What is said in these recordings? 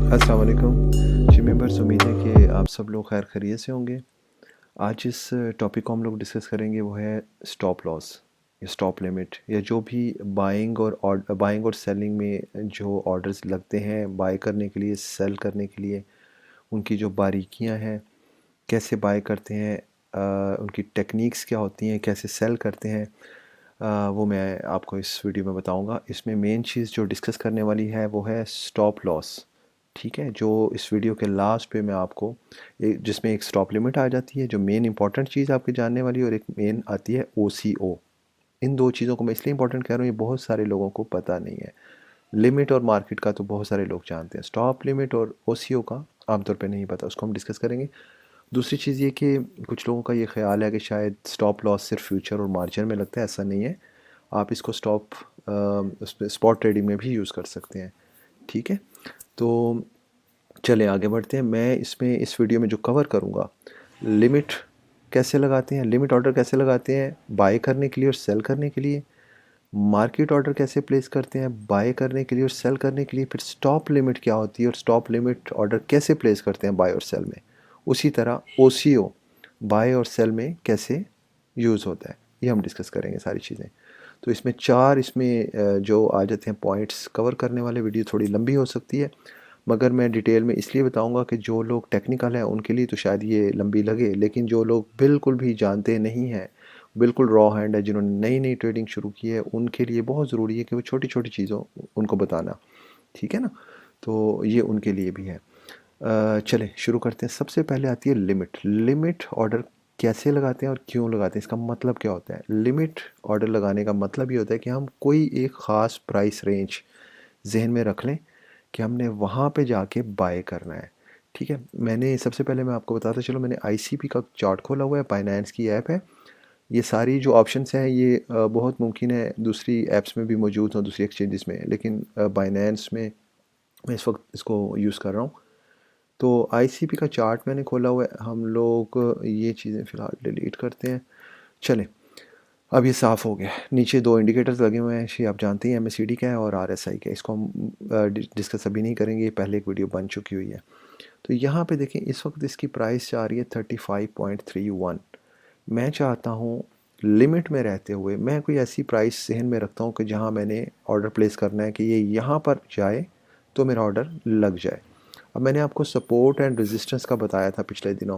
अस्सलाम वालेकुम जी मेंबर्स, उम्मीद है कि आप सब लोग खैर खैरियत से होंगे। आज जिस टॉपिक को हम लोग डिस्कस करेंगे वो है स्टॉप लॉस या स्टॉप लिमिट, या जो भी बाइंग और सेलिंग में जो ऑर्डर्स लगते हैं बाय करने के लिए, सेल करने के लिए, उनकी जो बारीकियां हैं, कैसे बाय करते हैं, उनकी टेक्निक्स क्या होती हैं, कैसे सेल करते हैं, वो मैं आपको इस वीडियो में बताऊंगा। इसमें मेन चीज़ जो डिस्कस करने वाली है वो है स्टॉप लॉस। ठीक है, जो इस वीडियो के लास्ट पे मैं आपको जिसमें एक स्टॉप लिमिट आ जाती है, जो मेन इंपॉर्टेंट चीज़ आपकी जानने वाली, और एक मेन आती है OCO। इन दो चीज़ों को मैं इसलिए इंपॉर्टेंट कह रहा हूँ, ये बहुत सारे लोगों को पता नहीं है। लिमिट और मार्केट का तो बहुत सारे लोग जानते हैं, स्टॉप लिमिट और OCO का आमतौर पे नहीं पता, उसको हम डिस्कस करेंगे। दूसरी चीज़ ये कि कुछ लोगों का ये ख्याल है कि शायद स्टॉप लॉस सिर्फ फ्यूचर और मार्जिन में लगता है, ऐसा नहीं है। आप इसको स्पॉट ट्रेडिंग में भी यूज़ कर सकते हैं। ठीक है, तो चलें आगे बढ़ते हैं। मैं इसमें इस वीडियो में जो कवर करूँगा, लिमिट कैसे लगाते हैं, लिमिट ऑर्डर कैसे लगाते हैं बाय करने के लिए और सेल करने के लिए, मार्केट ऑर्डर कैसे प्लेस करते हैं बाय करने के लिए और सेल करने के लिए, फिर स्टॉप लिमिट क्या होती है और स्टॉप लिमिट ऑर्डर कैसे प्लेस करते हैं बाय और सेल में, उसी तरह OCO बाय और सेल में कैसे यूज़ होता है, ये हम डिस्कस करेंगे सारी चीज़ें। तो इसमें जो आ जाते हैं पॉइंट्स कवर करने वाले, वीडियो थोड़ी लंबी हो सकती है, मगर मैं डिटेल में इसलिए बताऊंगा कि जो लोग टेक्निकल हैं उनके लिए तो शायद ये लंबी लगे, लेकिन जो लोग बिल्कुल भी जानते नहीं हैं, बिल्कुल रॉ हैंड है, जिन्होंने नई नई ट्रेडिंग शुरू की है, उनके लिए बहुत ज़रूरी है कि वो छोटी छोटी चीज़ों उनको बताना। ठीक है ना, तो ये उनके लिए भी है। चलें शुरू करते हैं। सबसे पहले आती है लिमिट। लिमिट ऑर्डर कैसे लगाते हैं और क्यों लगाते हैं, इसका मतलब क्या होता है। लिमिट ऑर्डर लगाने का मतलब ये होता है कि हम कोई एक ख़ास प्राइस रेंज जहन में रख लें कि हमने वहाँ पे जाके बाय करना है। ठीक है, मैंने सबसे पहले मैं आपको बताता चलो, मैंने ICP का चार्ट खोला हुआ है, बाइनेंस की ऐप है। ये सारी जो ऑप्शंस हैं ये बहुत मुमकिन है दूसरी ऐप्स में भी मौजूद हों, दूसरी एक्सचेंजेस में, लेकिन बाइनेंस में मैं इस वक्त इसको यूज़ कर रहा हूँ। तो ICP का चार्ट मैंने खोला हुआ है। हम लोग ये चीज़ें फ़िलहाल डिलीट करते हैं। चलें, अब ये साफ़ हो गया। नीचे दो इंडिकेटर्स लगे हुए हैं, ये आप जानते हैं, MACD का है और RSI का है। इसको हम डिस्कस अभी नहीं करेंगे, ये पहले एक वीडियो बन चुकी हुई है। तो यहाँ पे देखें, इस वक्त इसकी प्राइस जा रही है 35.31। मैं चाहता हूँ लिमिट में रहते हुए मैं कोई ऐसी प्राइस जहन में रखता हूँ कि जहाँ मैंने ऑर्डर प्लेस करना है कि ये यहाँ पर जाए तो मेरा ऑर्डर लग जाए। अब मैंने आपको सपोर्ट एंड रेजिस्टेंस का बताया था पिछले दिनों,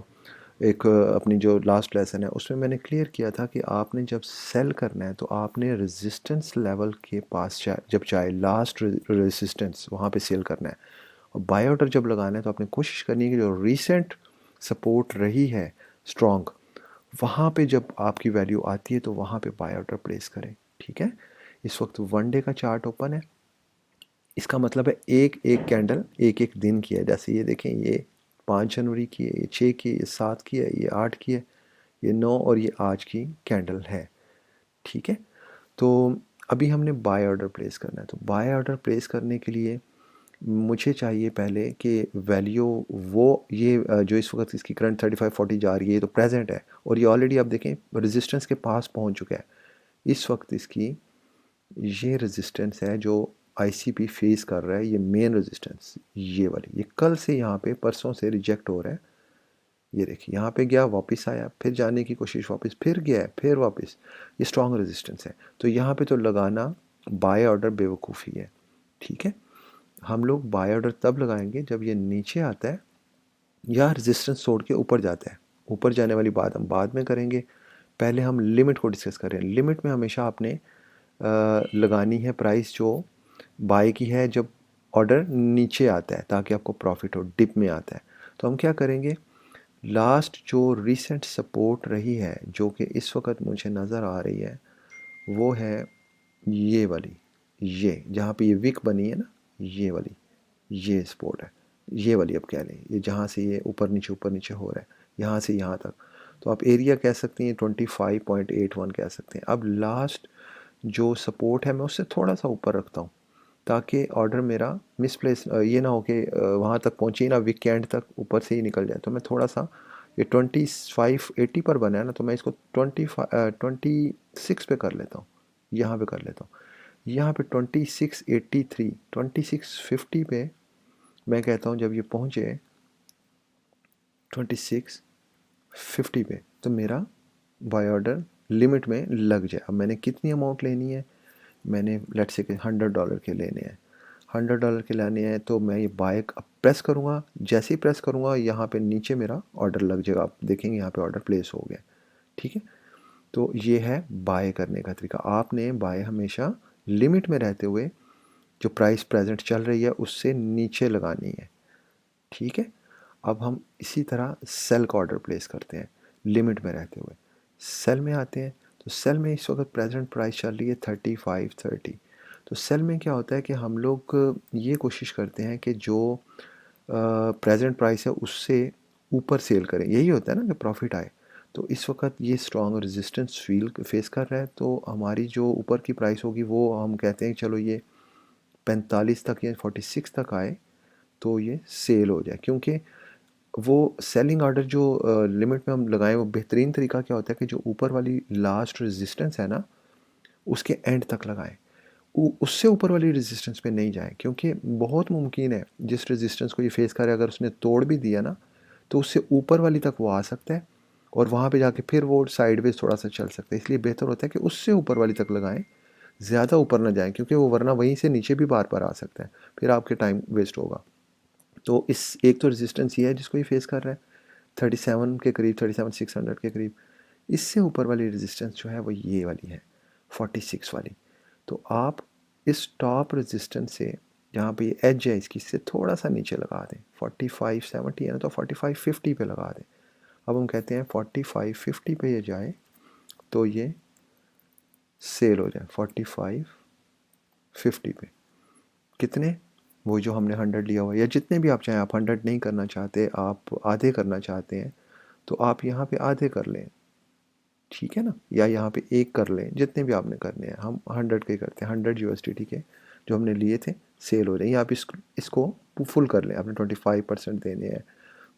एक अपनी जो लास्ट लेसन है उसमें मैंने क्लियर किया था कि आपने जब सेल करना है तो आपने रेजिस्टेंस लेवल के पास जब चाहे लास्ट रेजिस्टेंस वहाँ पे सेल करना है, और बाय ऑर्डर जब लगाना है तो आपने कोशिश करनी है कि जो रीसेंट सपोर्ट रही है स्ट्रॉन्ग, वहाँ पे जब आपकी वैल्यू आती है तो वहाँ पे बाय ऑर्डर प्लेस करें। ठीक है, इस वक्त 1 डे का चार्ट ओपन है। इसका मतलब है एक एक कैंडल एक एक दिन की है। जैसे ये देखें, ये 5 जनवरी की है, ये 6 की है, ये 7 की है, ये 8 की है, ये 9 और ये आज की कैंडल है। ठीक है, तो अभी हमने बाय ऑर्डर प्लेस करना है। तो बाय ऑर्डर प्लेस करने के लिए मुझे चाहिए पहले कि वैल्यू वो जो इस वक्त इसकी करंट 3540 जा रही है, ये तो प्रेजेंट है, और ये ऑलरेडी आप देखें रेजिस्टेंस के पास पहुंच चुका है। इस वक्त इसकी ये रेजिस्टेंस है जो ICP फेस कर रहा है, ये मेन रेजिस्टेंस, ये वाली, ये कल से यहाँ पे परसों से रिजेक्ट हो रहा है। ये देखिए, यहाँ पे गया, वापस आया, फिर जाने की कोशिश, वापस फिर गया है, फिर वापस, ये स्ट्रॉन्ग रेजिस्टेंस है। तो यहाँ पे तो लगाना बाय ऑर्डर बेवकूफ़ी है। ठीक है, हम लोग बाय ऑर्डर तब लगाएंगे जब ये नीचे आता है या रेजिस्टेंस तोड़ के ऊपर जाता है। ऊपर जाने वाली बात हम बाद में करेंगे, पहले हम लिमिट को डिस्कस करें। लिमिट में हमेशा आपने लगानी है प्राइस जो बाय की है जब ऑर्डर नीचे आता है, ताकि आपको प्रॉफिट हो, डिप में आता है। तो हम क्या करेंगे, लास्ट जो रीसेंट सपोर्ट रही है जो कि इस वक्त मुझे नज़र आ रही है, वो है ये वाली, ये जहाँ पे ये विक बनी है ना, ये वाली, ये सपोर्ट है, ये वाली, अब कह लें ये जहाँ से ये ऊपर नीचे हो रहा है, यहाँ से यहाँ तक। तो आप एरिया कह सकते हैं 25.81 कह सकते हैं। अब लास्ट जो सपोर्ट है मैं उससे थोड़ा सा ऊपर रखता हूँ, ताकि ऑर्डर मेरा मिसप्लेस ये ना हो कि वहाँ तक पहुँचे ना, वीकेंड तक ऊपर से ही निकल जाए। तो मैं थोड़ा सा, ये 2580 पर बना है ना, तो मैं इसको 26 पे कर लेता हूँ, यहाँ पे कर लेता हूँ। यहाँ पे 2683, 2650 पे मैं कहता हूँ जब ये पहुँचे 2650 पे तो मेरा बाय ऑर्डर लिमिट में लग जाए। अब मैंने कितनी अमाउंट लेनी है, मैंने लेट्स से कि $100 के लेने हैं, $100 के लेने हैं, तो मैं ये बाय अब प्रेस करूँगा। जैसे ही प्रेस करूँगा यहाँ पे नीचे मेरा ऑर्डर लग जाएगा, आप देखेंगे यहाँ पे ऑर्डर प्लेस हो गया। ठीक है, तो ये है बाय करने का तरीका। आपने बाय हमेशा लिमिट में रहते हुए जो प्राइस प्रेजेंट चल रही है उससे नीचे लगानी है। ठीक है, अब हम इसी तरह सेल का ऑर्डर प्लेस करते हैं लिमिट में रहते हुए। सेल में आते हैं, तो सेल में इस वक्त प्रेजेंट प्राइस चल रही है 3530। तो सेल में क्या होता है कि हम लोग ये कोशिश करते हैं कि जो प्रेजेंट प्राइस है उससे ऊपर सेल करें, यही होता है ना कि प्रॉफिट आए। तो इस वक्त ये स्ट्रॉन्ग रेजिस्टेंस फेस कर रहा है, तो हमारी जो ऊपर की प्राइस होगी वो हम कहते हैं चलो ये 45 तक या 46 तक आए तो ये सेल हो जाए। क्योंकि वो सेलिंग ऑर्डर जो लिमिट में हम लगाएं, वो बेहतरीन तरीका क्या होता है कि जो ऊपर वाली लास्ट रेजिस्टेंस है ना उसके एंड तक लगाएं, उससे ऊपर वाली रेजिस्टेंस पे नहीं जाएं। क्योंकि बहुत मुमकिन है जिस रेजिस्टेंस को ये फेस करे अगर उसने तोड़ भी दिया ना तो उससे ऊपर वाली तक वो आ सकता है और वहाँ पे जाके फिर वो साइडवेज थोड़ा सा चल सकता है। इसलिए बेहतर होता है कि उससे ऊपर वाली तक लगाएं, ज़्यादा ऊपर ना जाएं, क्योंकि वो वरना वहीं से नीचे भी बार बार आ सकता है, फिर आपके टाइम वेस्ट होगा। तो इस एक तो रेजिस्टेंस ये है जिसको ये फेस कर रहा है 37 के करीब, 37,600 के करीब। इससे ऊपर वाली रेजिस्टेंस जो है वो ये वाली है 46 वाली। तो आप इस टॉप रेजिस्टेंस से जहाँ पे ये एज है इसकी से थोड़ा सा नीचे लगा दें, 4570 है ना तो 4550 पे लगा दें। अब हम कहते हैं 4550 पे ये जाए तो ये सेल हो जाए 4550 पे। कितने, वो जो हमने 100 लिया हुआ, या जितने भी आप चाहें, आप 100 नहीं करना चाहते, आप आधे करना चाहते हैं तो आप यहाँ पे आधे कर लें, ठीक है ना, या यहाँ पे एक कर लें, जितने भी आपने करने हैं। हम 100 के करते हैं, 100 USD, ठीक है, जो हमने लिए थे सेल हो रहे हैं। या आप इसको फुल कर लें, आपने 25% देने हैं,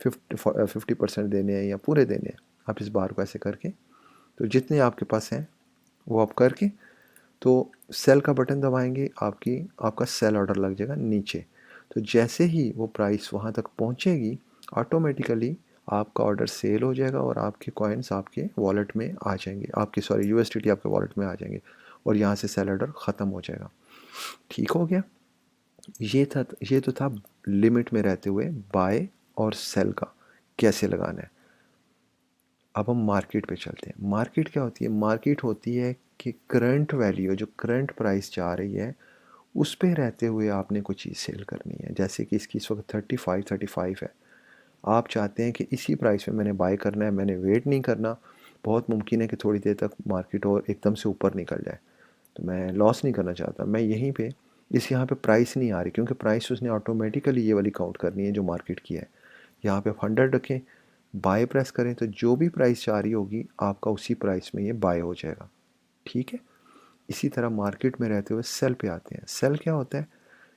50% देने हैं या पूरे देने हैं, आप इस बार को ऐसे करके तो जितने आपके पास हैं वो आप करके तो सेल का बटन दबाएंगे, आपका सेल ऑर्डर लग जाएगा नीचे। तो जैसे ही वो प्राइस वहाँ तक पहुँचेगी ऑटोमेटिकली आपका ऑर्डर सेल हो जाएगा और आपके कॉइन्स आपके वॉलेट में आ जाएंगे, आपके सॉरी USDT आपके वॉलेट में आ जाएंगे और यहाँ से सेल ऑर्डर ख़त्म हो जाएगा। ठीक हो गया, ये तो था लिमिट में रहते हुए बाय और सेल का कैसे लगाना है। अब हम मार्केट पे चलते हैं। मार्केट क्या होती है, मार्केट होती है कि करंट वैल्यू जो करंट प्राइस जा रही है उस पे रहते हुए आपने कोई चीज़ सेल करनी है। जैसे कि इसकी इस वक्त 35 है, आप चाहते हैं कि इसी प्राइस में मैंने बाय करना है, मैंने वेट नहीं करना। बहुत मुमकिन है कि थोड़ी देर तक मार्केट और एकदम से ऊपर निकल जाए, तो मैं लॉस नहीं करना चाहता। मैं यहीं पे यहाँ पे प्राइस नहीं आ रही क्योंकि प्राइस उसने ऑटोमेटिकली ये वाली काउंट करनी है जो मार्केट की है। यहाँ पे आप 100 रखें, बाय प्रेस करें तो जो भी प्राइस जा रही होगी आपका उसी प्राइस में ये बाय हो जाएगा। ठीक है, इसी तरह मार्केट में रहते हुए सेल पे आते हैं। सेल क्या होता है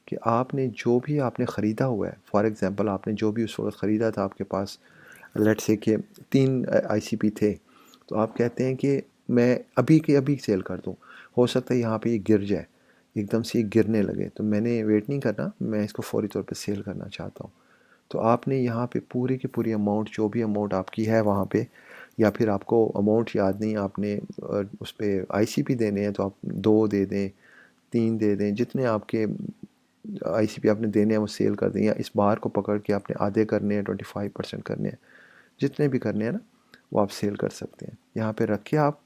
कि आपने जो भी आपने ख़रीदा हुआ है, फॉर एग्ज़ाम्पल आपने जो भी उस वक्त ख़रीदा था, आपके पास लेट्स से कि 3 ICP थे, तो आप कहते हैं कि मैं अभी के अभी सेल कर दूं। हो सकता है यहाँ पे ये गिर जाए, एकदम से ये गिरने लगे, तो मैंने वेट नहीं करना, मैं इसको फ़ौरी तौर पे सेल करना चाहता हूँ। तो आपने यहाँ पे पूरी की पूरी अमाउंट, जो भी अमाउंट आपकी है वहाँ पे, या फिर आपको अमाउंट याद नहीं, आपने उस पर ICP देने हैं तो आप 2 दे दें, 3 दे दें, जितने आपके ICP आपने देने हैं वो सेल कर दें। या इस बार को पकड़ के आपने आधे करने हैं, 25% करने हैं, जितने भी करने हैं ना वो आप सेल कर सकते हैं। यहाँ पे रखिए आप,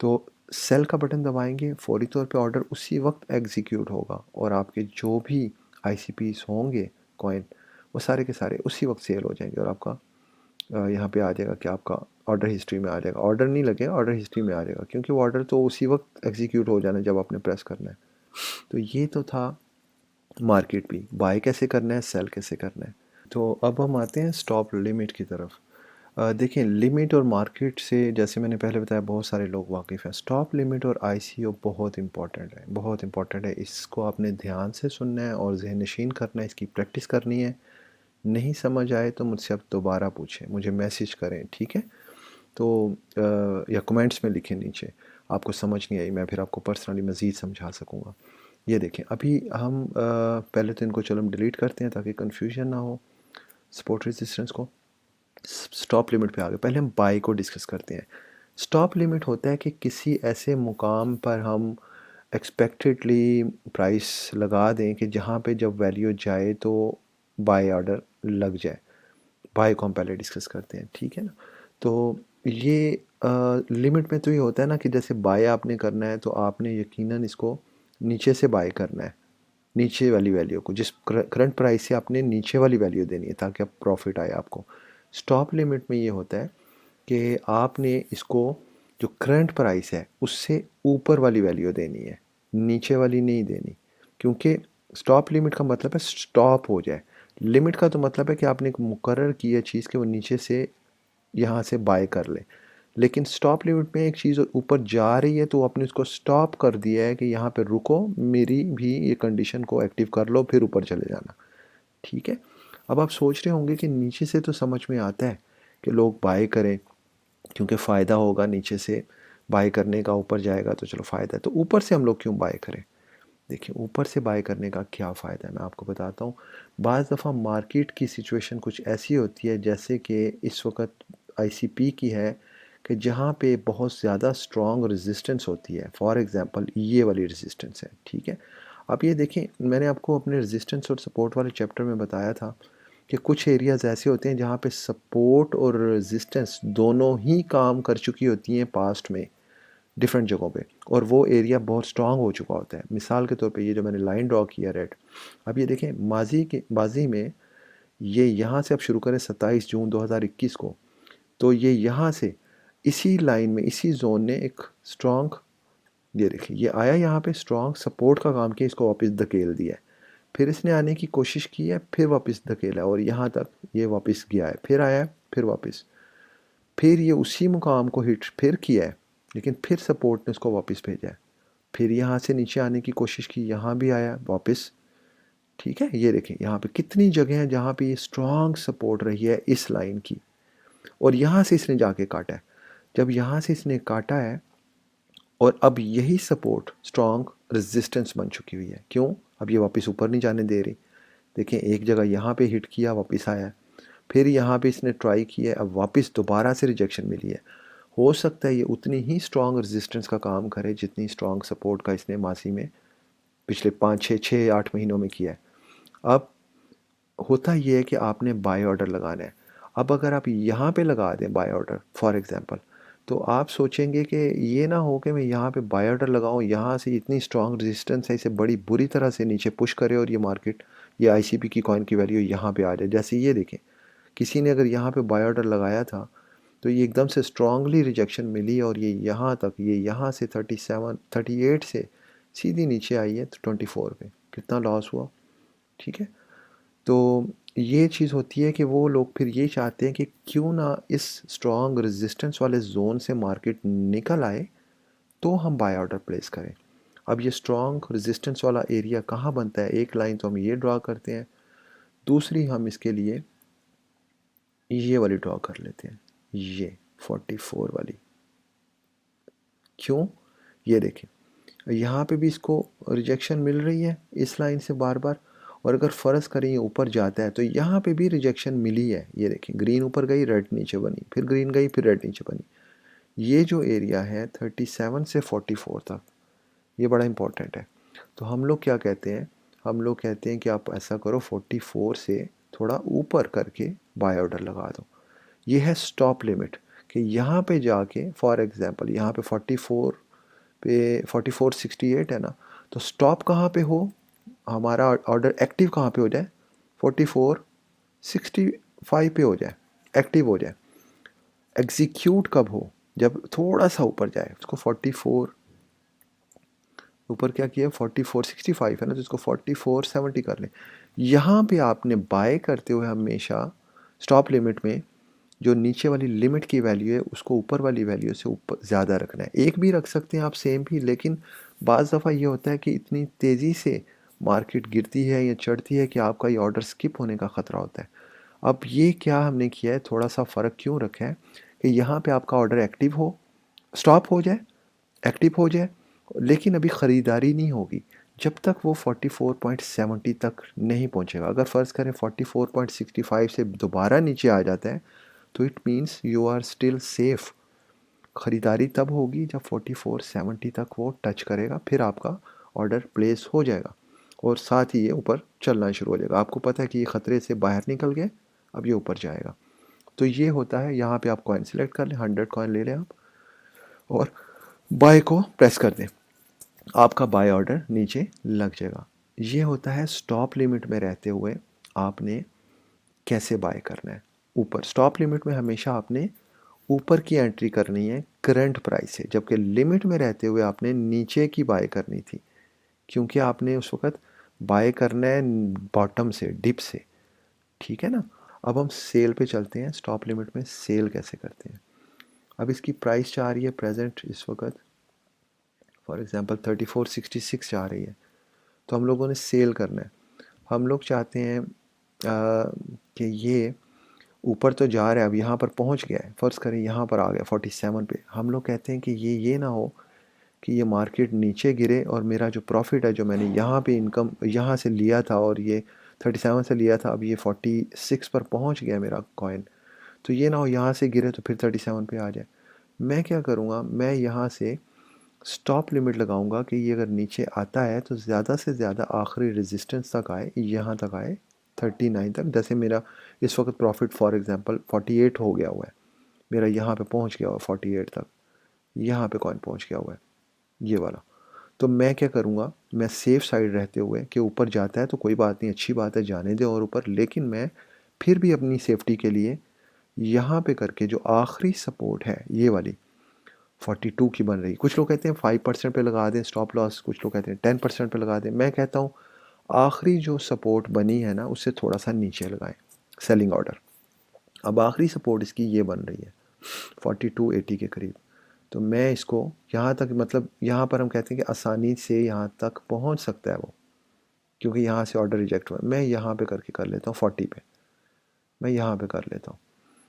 तो सेल का बटन दबाएंगे, फौरी तौर पे ऑर्डर उसी वक्त एग्जीक्यूट होगा और आपके जो भी ICPs होंगे कॉइन, वो सारे के सारे उसी वक्त सेल हो जाएंगे और आपका यहाँ पे आ जाएगा कि आपका ऑर्डर हिस्ट्री में आ जाएगा। ऑर्डर नहीं लगेगा, ऑर्डर हिस्ट्री में आ जाएगा, क्योंकि वो ऑर्डर तो उसी वक्त एग्जीक्यूट हो जाना जब आपने प्रेस करना है। तो ये तो था मार्केट भी, बाय कैसे करना है, सेल कैसे करना है। तो अब हम आते हैं स्टॉप लिमिट की तरफ। देखिए, लिमिट और मार्केट से जैसे मैंने पहले बताया बहुत सारे लोग वाकिफ़ हैं। स्टॉप लिमिट और ICO बहुत इंपॉर्टेंट है, बहुत इंपॉर्टेंट है। इसको आपने ध्यान से सुनना है और ज़हन नशीन करना है, इसकी प्रैक्टिस करनी है। नहीं समझ आए तो मुझसे आप दोबारा पूछें, मुझे मैसेज करें, ठीक है। तो या कमेंट्स में लिखें नीचे, आपको समझ नहीं आई, मैं फिर आपको पर्सनली मज़ीद समझा सकूँगा। ये देखें अभी हम पहले तो इनको चलो हम डिलीट करते हैं ताकि कन्फ्यूजन ना हो सपोर्ट रेजिस्टेंस को। स्टॉप लिमिट पे आ गए, पहले हम बाई को डिस्कस करते हैं। स्टॉप लिमिट होता है कि किसी ऐसे मुकाम पर हम एक्सपेक्टेडली प्राइस लगा दें कि जहाँ पे जब वैल्यू जाए तो बाय ऑर्डर लग जाए। बाय को हम पहले डिस्कस करते हैं, ठीक है ना। तो ये लिमिट में तो ये होता है ना कि जैसे बाय आपने करना है तो आपने यकीनन इसको नीचे से बाय करना है, नीचे वाली वैल्यू को, जिस करंट प्राइस से आपने नीचे वाली वैल्यू देनी है ताकि आप प्रॉफिट आए आपको। स्टॉप लिमिट में ये होता है कि आपने इसको जो करंट प्राइस है उससे ऊपर वाली वैल्यू देनी है, नीचे वाली नहीं देनी। क्योंकि स्टॉप लिमिट का मतलब है स्टॉप हो जाए, लिमिट का तो मतलब है कि आपने एक मुकर्रर की है चीज़ कि वो नीचे से यहाँ से बाय कर ले। लेकिन स्टॉप लिमिट में एक चीज़ ऊपर जा रही है तो आपने उसको स्टॉप कर दिया है कि यहाँ पे रुको, मेरी भी ये कंडीशन को एक्टिव कर लो फिर ऊपर चले जाना, ठीक है। अब आप सोच रहे होंगे कि नीचे से तो समझ में आता है कि लोग बाय करें क्योंकि फ़ायदा होगा नीचे से बाय करने का, ऊपर जाएगा तो चलो फ़ायदा है, तो ऊपर से हम लोग क्यों बाय करें। देखिए ऊपर से बाय करने का क्या फ़ायदा है मैं आपको बताता हूँ। बाज़ दफ़ा मार्केट की सिचुएशन कुछ ऐसी होती है जैसे कि इस वक्त आईसीपी की है कि जहाँ पे बहुत ज़्यादा स्ट्रॉन्ग रेजिस्टेंस होती है। फॉर एग्ज़ाम्पल ये वाली रेजिस्टेंस है, ठीक है। अब ये देखें मैंने आपको अपने रेजिस्टेंस और सपोर्ट वाले चैप्टर में बताया था कि कुछ एरियाज़ ऐसे होते हैं जहाँ पे सपोर्ट और रेजिस्टेंस दोनों ही काम कर चुकी होती हैं पास्ट में डिफरेंट जगहों पे, और वो एरिया बहुत स्ट्रांग हो चुका होता है। मिसाल के तौर पे ये जो मैंने लाइन ड्रॉ किया रेड, अब ये देखें माजी में ये यहाँ से अब शुरू करें 27 जून 2021 को, तो ये यहाँ से इसी लाइन में इसी जोन ने एक स्ट्रांग, ये देखिए ये आया यहाँ पे स्ट्रांग सपोर्ट का काम किया, इसको वापस धकेल दिया है, फिर इसने आने की कोशिश की है, फिर वापस धकेला और यहाँ तक ये वापस गया है, फिर आया है, फिर वापस, फिर ये उसी मुकाम को हिट फिर किया है, लेकिन फिर सपोर्ट ने उसको वापस भेजा है, फिर यहाँ से नीचे आने की कोशिश की, यहाँ भी आया वापस, ठीक है। ये देखें यहाँ पे कितनी जगह हैं जहाँ पे ये स्ट्रॉन्ग सपोर्ट रही है इस लाइन की, और यहाँ से इसने जाके काटा है। जब यहाँ से इसने काटा है और अब यही सपोर्ट स्ट्रॉन्ग रेजिस्टेंस बन चुकी हुई है, क्यों, अब ये वापस ऊपर नहीं जाने दे रही। देखें एक जगह यहाँ पे हिट किया वापस आया है, फिर यहाँ पे इसने ट्राई किया है, अब वापस दोबारा से रिजेक्शन मिली है। हो सकता है ये उतनी ही स्ट्रॉन्ग रेजिस्टेंस का काम करे जितनी स्ट्रॉन्ग सपोर्ट का इसने मासी में पिछले 5 6 6 8 महीनों में किया है। अब होता ये है कि आपने बाय ऑर्डर लगाना है। अब अगर आप यहाँ पे लगा दें बाय ऑर्डर फॉर एग्ज़ाम्पल, तो आप सोचेंगे कि ये ना हो कि मैं यहाँ पे बाय ऑर्डर लगाऊँ, यहाँ से इतनी स्ट्रॉन्ग रेजिस्टेंस है इसे बड़ी बुरी तरह से नीचे पुश करे और ये मार्केट, ये आईसीपी की कॉइन की वैल्यू यहाँ पे आ जाए। जैसे ये देखें किसी ने अगर यहाँ पे बाय ऑर्डर लगाया था तो ये एकदम से स्ट्रांगली रिजेक्शन मिली और ये यहाँ तक, ये यहाँ से 37 38 से सीधी नीचे आई है तो 24 पे, कितना लॉस हुआ, ठीक है। तो ये चीज़ होती है कि वो लोग फिर ये चाहते हैं कि क्यों ना इस स्ट्रॉन्ग रेजिस्टेंस वाले जोन से मार्केट निकल आए तो हम बाय ऑर्डर प्लेस करें। अब ये स्ट्रॉन्ग रेजिस्टेंस वाला एरिया कहाँ बनता है, एक लाइन तो हम ये ड्रा करते हैं, दूसरी हम इसके लिए ये वाली ड्रॉ कर लेते हैं, ये 44 वाली। क्यों, ये देखें यहाँ पे भी इसको रिजेक्शन मिल रही है इस लाइन से बार बार, और अगर फ़र्ज़ करें ये ऊपर जाता है तो यहाँ पे भी रिजेक्शन मिली है। ये देखें ग्रीन ऊपर गई रेड नीचे बनी, फिर ग्रीन गई फिर रेड नीचे बनी। ये जो एरिया है 37 से 44 तक, ये बड़ा इंपॉर्टेंट है। तो हम लोग क्या कहते हैं, हम लोग कहते हैं कि आप ऐसा करो 44 से थोड़ा ऊपर करके बाय ऑर्डर लगा दो। ये है स्टॉप लिमिट कि यहाँ पे जाके फॉर एग्ज़ाम्पल यहाँ पे 44 पे 4468 है ना, तो स्टॉप कहाँ पे हो, हमारा ऑर्डर एक्टिव कहाँ पे हो जाए, 4465 पे हो जाए, एक्टिव हो जाए। एग्जीक्यूट कब हो, जब थोड़ा सा ऊपर जाए, उसको 44 ऊपर क्या किया 4465 है ना, तो इसको 4470 कर लें। यहाँ पे आपने बाय करते हुए हमेशा स्टॉप लिमिट में जो नीचे वाली लिमिट की वैल्यू है उसको ऊपर वाली वैल्यू से ऊपर ज़्यादा रखना है। एक भी रख सकते हैं आप सेम भी, लेकिन बाज़ दफ़ा ये होता है कि इतनी तेज़ी से मार्केट गिरती है या चढ़ती है कि आपका ये ऑर्डर स्किप होने का ख़तरा होता है। अब ये क्या हमने किया है, थोड़ा सा फ़र्क क्यों रखा है कि यहाँ पे आपका ऑर्डर एक्टिव हो, स्टॉप हो जाए, एक्टिव हो जाए, लेकिन अभी ख़रीदारी नहीं होगी। जब तक वो 44.70 तक नहीं पहुंचेगा। अगर फ़र्ज़ करें 44.65 से दोबारा नीचे आ जाता है तो it means you are still safe. ख़रीदारी तब होगी जब 44.70 तक वो टच करेगा, फिर आपका ऑर्डर प्लेस हो जाएगा और साथ ही ये ऊपर चलना शुरू हो जाएगा। आपको पता है कि ये ख़तरे से बाहर निकल गए, अब ये ऊपर जाएगा। तो ये होता है, यहाँ पे आप कॉइन सिलेक्ट कर लें, 100 कॉइन ले लें आप और बाय को प्रेस कर दें, आपका बाय ऑर्डर नीचे लग जाएगा। ये होता है स्टॉप लिमिट में रहते हुए आपने कैसे बाय करना है। ऊपर स्टॉप लिमिट में हमेशा आपने ऊपर की एंट्री करनी है करंट प्राइस से, जबकि लिमिट में रहते हुए आपने नीचे की बाय करनी थी, क्योंकि आपने उस वक्त बाय करना है बॉटम से, डिप से। ठीक है ना। अब हम सेल पे चलते हैं। स्टॉप लिमिट में सेल कैसे करते हैं। अब इसकी प्राइस जा रही है प्रेजेंट इस वक्त फॉर एग्जांपल 3466 जा रही है, तो हम लोगों ने सेल करना है। हम लोग चाहते हैं कि ये ऊपर तो जा रहा है, अब यहाँ पर पहुँच गया है, फ़र्ज़ करें यहाँ पर आ गया 47 पे। हम लोग कहते हैं कि ये ना हो कि ये मार्केट नीचे गिरे और मेरा जो प्रॉफिट है, जो मैंने यहाँ पे इनकम यहाँ से लिया था और ये 37 से लिया था, अब ये 46 पर पहुँच गया मेरा कॉइन, तो ये ना हो यहाँ से गिरे तो फिर 37 पे आ जाए। मैं क्या करूँगा, मैं यहाँ से स्टॉप लिमिट लगाऊंगा कि ये अगर नीचे आता है तो ज़्यादा से ज़्यादा आखिरी रेजिस्टेंस तक आए, यहाँ तक आए 39 तक। जैसे मेरा इस वक्त प्रॉफिट फॉर एग्जांपल 48 हो गया हुआ है, मेरा यहाँ पे पहुँच गया हुआ 48 तक, यहाँ पे कॉइन पहुँच गया हुआ है ये वाला। तो मैं क्या करूँगा, मैं सेफ़ साइड रहते हुए कि ऊपर जाता है तो कोई बात नहीं, अच्छी बात है, जाने दें और ऊपर, लेकिन मैं फिर भी अपनी सेफ्टी के लिए यहाँ पे करके जो आखिरी सपोर्ट है ये वाली 42 की बन रही, कुछ लोग कहते हैं 5% पे लगा दें स्टॉप लॉस, कुछ लोग कहते हैं 10% पे लगा दें। मैं कहता हूँ आखिरी जो सपोर्ट बनी है ना उससे थोड़ा सा नीचे लगाएं सेलिंग ऑर्डर। अब आखिरी सपोर्ट इसकी ये बन रही है 4280 के करीब, तो मैं इसको यहाँ तक, मतलब यहाँ पर हम कहते हैं कि आसानी से यहाँ तक पहुँच सकता है वो, क्योंकि यहाँ से ऑर्डर रिजेक्ट हुआ। मैं यहाँ पे करके कर लेता हूँ 40 पे, मैं यहाँ पे कर लेता हूँ।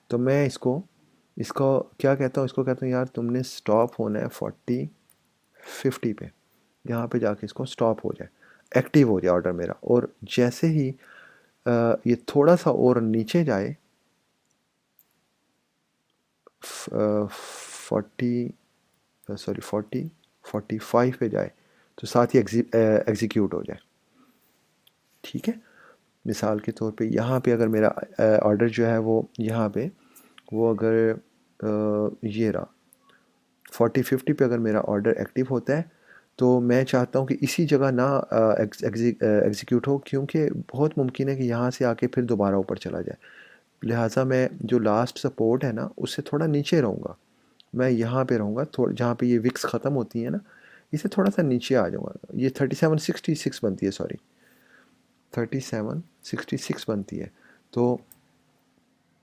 तो मैं इसको क्या कहता हूँ, इसको कहता हूँ यार तुमने स्टॉप होना है 50 पे, यहाँ पे जाके इसको स्टॉप हो जाए, एक्टिव हो जाए ऑर्डर मेरा। और जैसे ही ये थोड़ा सा और नीचे जाए 45 पे जाए तो साथ ही एग्जीक्यूट हो जाए। ठीक है। मिसाल के तौर पे यहाँ पे अगर मेरा ऑर्डर जो है वो यहाँ पे, वो अगर ये रहा 40-50 पे अगर मेरा ऑर्डर एक्टिव होता है, तो मैं चाहता हूँ कि इसी जगह ना एग्जीक्यूट हो, क्योंकि बहुत मुमकिन है कि यहाँ से आके फिर दोबारा ऊपर चला जाए। लिहाजा मैं जो लास्ट सपोर्ट है ना उससे थोड़ा नीचे रहूँगा, मैं यहाँ पे रहूँगा, थोड़ा जहाँ पे ये विक्स ख़त्म होती है ना, इससे थोड़ा सा नीचे आ जाऊँगा। ये 3766 बनती है, सॉरी 3766 बनती है, तो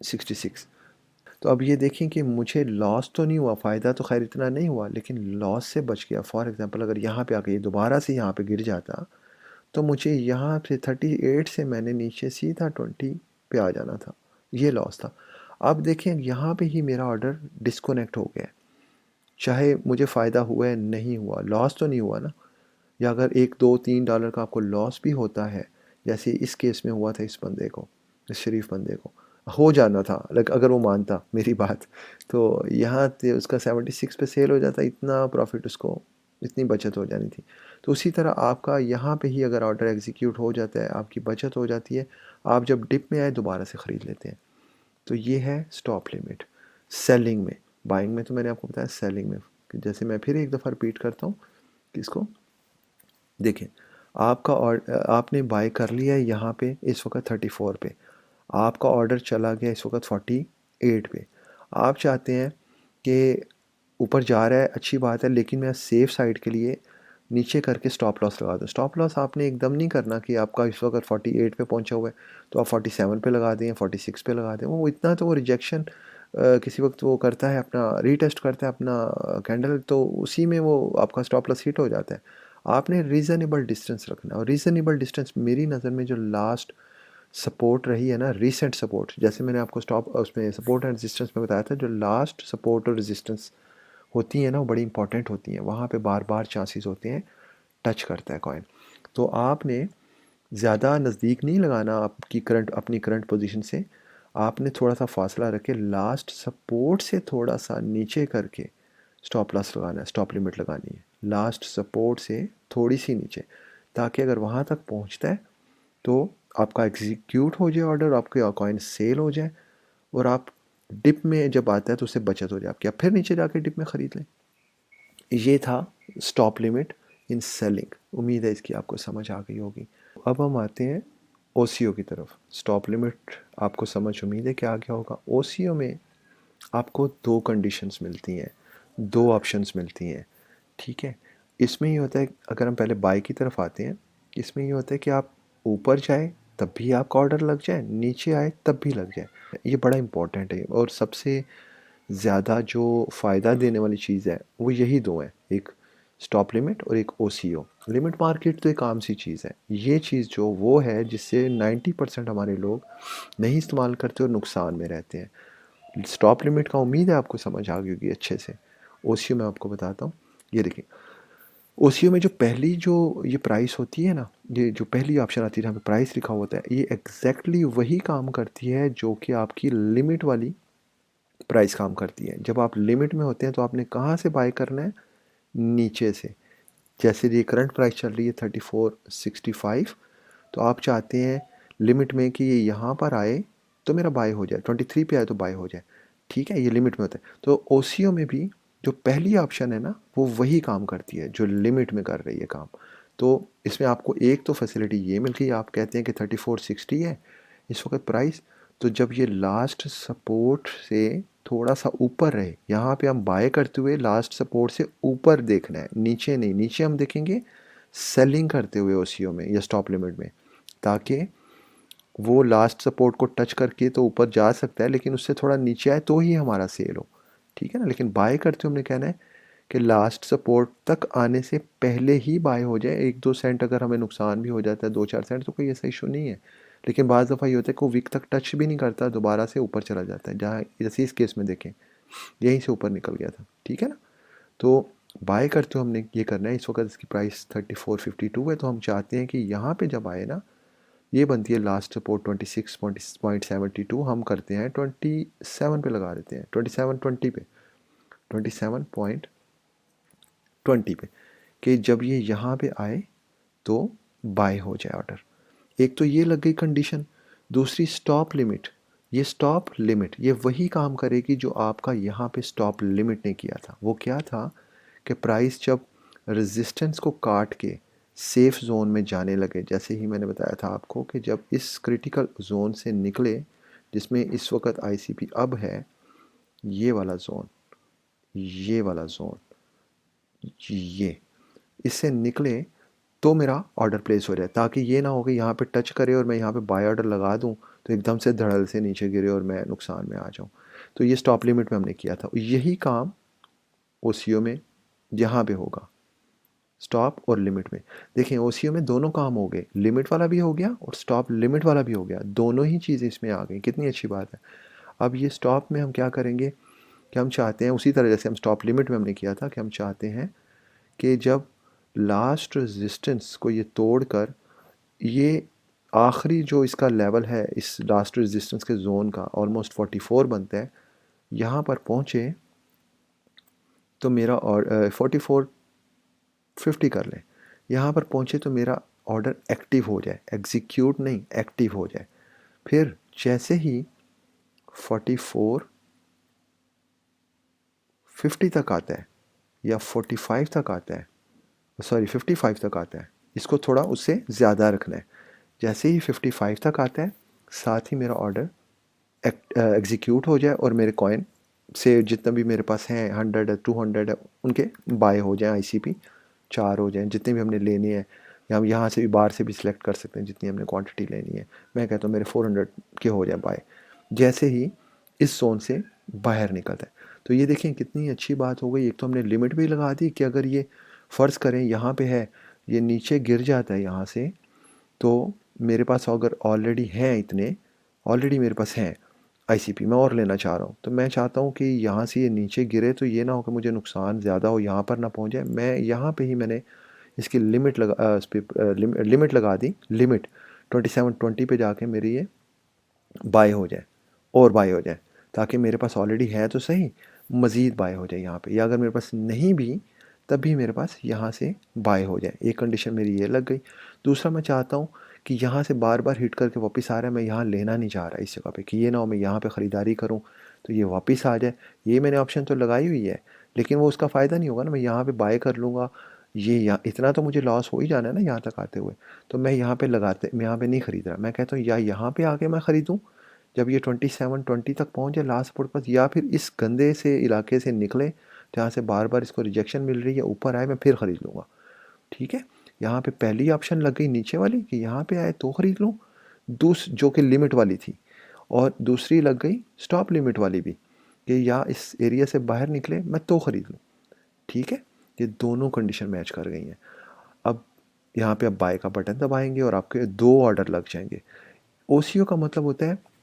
66। तो अब ये देखें कि मुझे लॉस तो नहीं हुआ, फ़ायदा तो खैर इतना नहीं हुआ, लेकिन लॉस से बच गया। फॉर एग्ज़ाम्पल अगर यहाँ पे आके ये दोबारा से यहाँ पे गिर जाता, तो मुझे यहाँ से 38 से मैंने नीचे सीधा 20 पे आ जाना था, ये लॉस था। अब देखें यहाँ पे ही मेरा ऑर्डर डिस्कनेक्ट हो गया, चाहे मुझे फ़ायदा हुआ है नहीं हुआ, लॉस तो नहीं हुआ ना। या अगर $1 $2 $3 का आपको लॉस भी होता है, जैसे इस केस में हुआ था इस बंदे को, इस शरीफ बंदे को हो जाना था, लाइक अगर वो मानता मेरी बात, तो यहाँ से उसका 76 पे सेल हो जाता, इतना प्रॉफिट उसको, इतनी बचत हो जानी थी। तो उसी तरह आपका यहाँ पे ही अगर ऑर्डर एग्जीक्यूट हो जाता है, आपकी बचत हो जाती है, आप जब डिप में आए दोबारा से ख़रीद लेते हैं। तो ये है स्टॉप लिमिट सेलिंग में। बाइंग में तो मैंने आपको बताया, सेलिंग में जैसे मैं फिर एक दफ़ा रिपीट करता हूँ कि इसको देखें, आपका आपने बाय कर लिया है यहाँ पे इस वक्त 34 पे, आपका ऑर्डर चला गया इस वक्त 48 पे। आप चाहते हैं कि ऊपर जा रहा है, अच्छी बात है, लेकिन मैं सेफ़ साइड के लिए नीचे करके स्टॉप लॉस लगा दूँ। स्टॉप लॉस आपने एकदम नहीं करना कि आपका इस वक्त 48 पे पहुँचा हुआ है तो आप 47 पे लगा दें, 46 पे लगा दें। वो इतना तो वो रिजेक्शन किसी वक्त वो करता है, अपना रीटेस्ट करता है अपना कैंडल, तो उसी में वो आपका स्टॉप लॉस हिट हो जाता है। आपने रीज़नेबल डिस्टेंस रखना है, और रीज़नेबल डिस्टेंस मेरी नज़र में जो लास्ट सपोर्ट रही है ना, रीसेंट सपोर्ट, जैसे मैंने आपको स्टॉप उसमें सपोर्ट एंड रेजिस्टेंस में बताया था, जो लास्ट सपोर्ट और रेजिस्टेंस होती है ना वो बड़ी इंपॉर्टेंट होती हैं, वहाँ पे बार बार चांसेस होते हैं टच करता है कॉइन। तो आपने ज़्यादा नज़दीक नहीं लगाना अपनी करंट पोजीशन से, आपने थोड़ा सा फासला रख के लास्ट सपोर्ट से थोड़ा सा नीचे करके स्टॉप लॉस लगाना है, स्टॉप लिमिट लगानी है लास्ट सपोर्ट से थोड़ी सी नीचे, ताकि अगर वहाँ तक पहुँचता है तो आपका एग्जीक्यूट हो जाए ऑर्डर, आपके कॉइन सेल हो जाए और आप डिप में जब आता है तो उससे बचत हो जाए आपकी, आप फिर नीचे जाके डिप में ख़रीद लें। ये था स्टॉप लिमिट इन सेलिंग। उम्मीद है इसकी आपको समझ आ गई होगी। अब हम आते हैं ओसीओ की तरफ। स्टॉप लिमिट आपको समझ उम्मीद है कि आ गया होगा। ओसीओ में आपको दो कंडीशंस मिलती हैं, दो ऑप्शंस मिलती हैं, ठीक है। इसमें ये होता है, अगर हम पहले बाय की तरफ आते हैं, इसमें ये होता है कि आप ऊपर जाए तब भी आपका ऑर्डर लग जाए, नीचे आए तब भी लग जाए। ये बड़ा इंपॉर्टेंट है और सबसे ज़्यादा जो फ़ायदा देने वाली चीज़ है वो यही दो हैं, एक स्टॉप लिमिट और एक ओसीओ। लिमिट मार्केट तो एक आम सी चीज़ है, ये चीज़ जो वो है जिससे 90% हमारे लोग नहीं इस्तेमाल करते और नुकसान में रहते हैं। स्टॉप लिमिट का उम्मीद है आपको समझ आ गई होगी अच्छे से। ओसीओ मैं आपको बताता हूँ। ये देखिए, ओसीओ में जो पहली जो ये प्राइस होती है ना, ये जो पहली ऑप्शन आती है जहाँ पे प्राइस लिखा होता है, ये एग्जैक्टली वही काम करती है जो कि आपकी लिमिट वाली प्राइस काम करती है। जब आप लिमिट में होते हैं तो आपने कहाँ से बाय करना है, नीचे से। जैसे ये करंट प्राइस चल रही है 3465, तो आप चाहते हैं लिमिट में कि ये यहाँ पर आए तो मेरा बाय हो जाए, 23 पे आए तो बाय हो जाए, ठीक है। ये लिमिट में होता है। तो ओसीओ में भी जो पहली ऑप्शन है ना वो वही काम करती है जो लिमिट में कर रही है काम। तो इसमें आपको एक तो फैसिलिटी ये मिल गई, आप कहते हैं कि 3460 है इस वक्त प्राइस, तो जब ये लास्ट सपोर्ट से थोड़ा सा ऊपर रहे, यहाँ पे हम बाय करते हुए लास्ट सपोर्ट से ऊपर देखना है, नीचे नहीं। नीचे हम देखेंगे सेलिंग करते हुए ओसीओ में या स्टॉप लिमिट में, ताकि वो लास्ट सपोर्ट को टच करके तो ऊपर जा सकता है लेकिन उससे थोड़ा नीचे आए तो ही हमारा सेल हो, ठीक है ना। लेकिन बाय करते हुए हमने कहना है कि लास्ट सपोर्ट तक आने से पहले ही बाय हो जाए। 1-2 सेंट अगर हमें नुकसान भी हो जाता है, 2-4 सेंट, तो कोई ऐसा इशू नहीं है। लेकिन बाज़ दफ़ा ये होता है कि वो विक तक टच भी नहीं करता, दोबारा से ऊपर चला जाता है, जहाँ जैसे इस केस में देखें यहीं से ऊपर निकल गया था, ठीक है ना। तो बाय करते हुए हमने ये करना है। इस वक्त इसकी प्राइस 3452 है, तो हम चाहते हैं कि यहाँ पे जब आए ना, ये बनती है लास्ट सपोर्ट 26.72, हम करते हैं 27 पे लगा देते हैं, 27.20 पे, 27.20 पे, कि जब ये यहाँ पे आए तो बाय हो जाए ऑर्डर। एक तो ये लग गई कंडीशन। दूसरी स्टॉप लिमिट, ये स्टॉप लिमिट ये वही काम करेगी जो आपका यहाँ पे स्टॉप लिमिट ने किया था। वो क्या था कि प्राइस जब रेजिस्टेंस को काट के सेफ जोन में जाने लगे, जैसे ही मैंने बताया था आपको कि जब इस क्रिटिकल जोन से निकले, जिसमें इस वक्त आईसीपी अब है, ये वाला जोन, ये वाला जोन, ये, इससे निकले तो मेरा ऑर्डर प्लेस हो जाए, ताकि ये ना हो कि यहाँ पे टच करे और मैं यहाँ पे बाय ऑर्डर लगा दूँ तो एकदम से धड़ल से नीचे गिरे और मैं नुकसान में आ जाऊँ। तो ये स्टॉप लिमिट में हमने किया था। यही काम ओसीओ में यहाँ पे होगा, स्टॉप और लिमिट में। देखें ओसीओ में दोनों काम हो गए, लिमिट वाला भी हो गया और स्टॉप लिमिट वाला भी हो गया, दोनों ही चीज़ें इसमें आ गई। कितनी अच्छी बात है। अब ये स्टॉप में हम क्या करेंगे कि हम चाहते हैं उसी तरह जैसे हम स्टॉप लिमिट में हमने किया था कि हम चाहते हैं कि जब लास्ट रेजिस्टेंस को ये तोड़कर ये आखिरी जो इसका लेवल है इस लास्ट रेजिस्टेंस के जोन का ऑलमोस्ट 44 बनता है, यहाँ पर पहुँचे तो मेरा और 4450 कर लें, यहाँ पर पहुँचे तो मेरा ऑर्डर एक्टिव हो जाए, एग्जीक्यूट नहीं एक्टिव हो जाए। फिर जैसे ही 4450 तक आता है या 45 तक आता है, सॉरी 55 तक आता है, इसको थोड़ा उससे ज़्यादा रखना है। जैसे ही 55 तक आता है साथ ही मेरा ऑर्डर एग्जीक्यूट हो जाए और मेरे कॉइन से जितना भी मेरे पास हैं 100 है 200 है उनके बाय हो जाएं, आईसीपी 4 हो जाएं, जितने भी हमने लेने हैं, या हम यहाँ से भी बाहर से भी सिलेक्ट कर सकते हैं जितनी हमने क्वांटिटी लेनी है। मैं कहता हूँ मेरे 400 के हो जाए बाय, जैसे ही इस जोन से बाहर निकलता है। तो ये देखें कितनी अच्छी बात हो गई। एक तो हमने लिमिट भी लगा दी कि अगर ये फ़र्ज़ करें यहाँ पे है, ये नीचे गिर जाता है यहाँ से, तो मेरे पास अगर ऑलरेडी हैं इतने, ऑलरेडी मेरे पास हैं आईसीपी, मैं और लेना चाह रहा हूँ, तो मैं चाहता हूँ कि यहाँ से ये नीचे गिरे तो ये ना हो कि मुझे नुकसान ज़्यादा हो, यहाँ पर ना पहुँच जाए। मैं यहाँ पे ही मैंने इसकी लिमिट लगा इस पर लिमिट लगा दी, लिमिट 2720 पे जाके मेरी ये बाय हो जाए और बाय हो जाए, ताकि मेरे पास ऑलरेडी है तो सही, मज़ीद बाय हो जाए यहाँ पे, या अगर मेरे पास नहीं भी तब भी मेरे पास यहाँ से बाय हो जाए। एक कंडीशन मेरी ये लग गई। दूसरा, मैं चाहता हूँ कि यहाँ से बार बार हिट करके वापस आ रहा है, मैं यहाँ लेना नहीं चाह रहा इस जगह पे, कि ये ना हो मैं यहाँ पे ख़रीदारी करूँ तो ये वापस आ जाए। ये मैंने ऑप्शन तो लगाई हुई है, लेकिन वो उसका फ़ायदा नहीं होगा ना। मैं यहाँ पे बाय कर लूँगा, ये यहाँ इतना तो मुझे लॉस हो ही जाना है ना यहाँ तक आते हुए। तो मैं यहाँ पे नहीं ख़रीद रहा। मैं कहता हूँ या यहाँ पे आके मैं ख़रीदूँ जब ये 2720 तक पहुँच जाए लास्ट सपोर्ट पर, या फिर इस गंदे से इलाके से निकले जहाँ से बार बार इसको रिजेक्शन मिल रही है, ऊपर आए मैं फिर ख़रीद लूँगा। ठीक है, यहाँ पे पहली ऑप्शन लग गई नीचे वाली कि यहाँ पे आए तो ख़रीद लूँ, जो कि लिमिट वाली थी। और दूसरी लग गई स्टॉप लिमिट वाली भी, कि या इस एरिया से बाहर निकले मैं तो ख़रीद लूँ। ठीक है, ये दोनों कंडीशन मैच कर गई हैं। अब यहाँ पे आप बाय का बटन दबाएंगे और आपके 2 ऑर्डर लग जाएंगे। ओसीओ का मतलब होता है